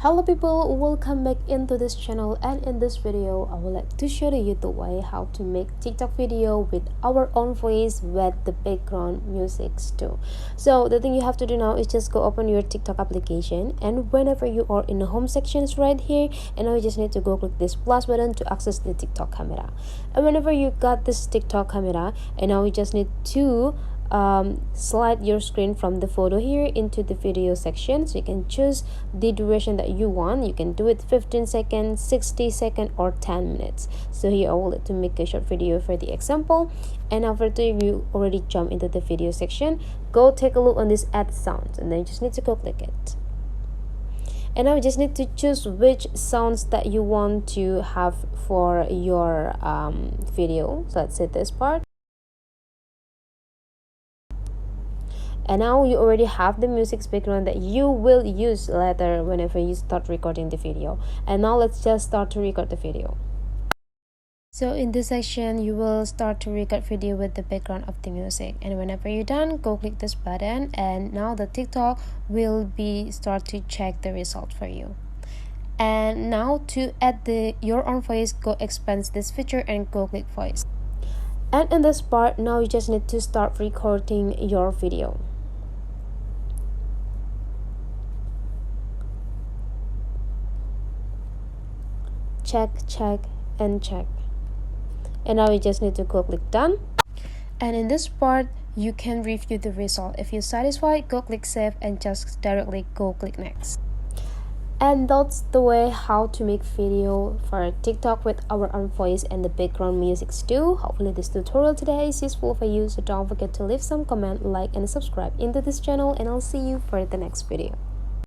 Hello people, welcome back into this channel, and in this video I would like to show you the way how to make TikTok video with our own voice with the background musics too. So the thing you have to do now is just go open your TikTok application, and whenever you are in the home sections right here, and now you just need to go click this plus button to access the TikTok camera. And whenever you got this TikTok camera, and now you just need to slide your screen from the photo here into the video section, so you can choose the duration that you want. You can do it 15 seconds, 60 seconds, or 10 minutes. So here I will let to make a short video for the example. And after you already jump into the video section, go take a look on this add sounds, and then you just need to go click it. And now you just need to choose which sounds that you want to have for your video. So let's say this part. And now you already have the music background that you will use later whenever you start recording the video. And now let's just start to record the video. So in this section, you will start to record video with the background of the music, and whenever you're done, go click this button, and now the TikTok will be start to check the result for you. And now to add your own voice, go expand this feature and go click voice. And in this part, now you just need to start recording your video. Check, and check. And now you just need to go click done. And in this part, you can review the result. If you're satisfied, go click save and just directly go click next. And that's the way how to make video for TikTok with our own voice and the background music too. Hopefully this tutorial today is useful for you, so don't forget to leave some comment, like, and subscribe into this channel, and I'll see you for the next video.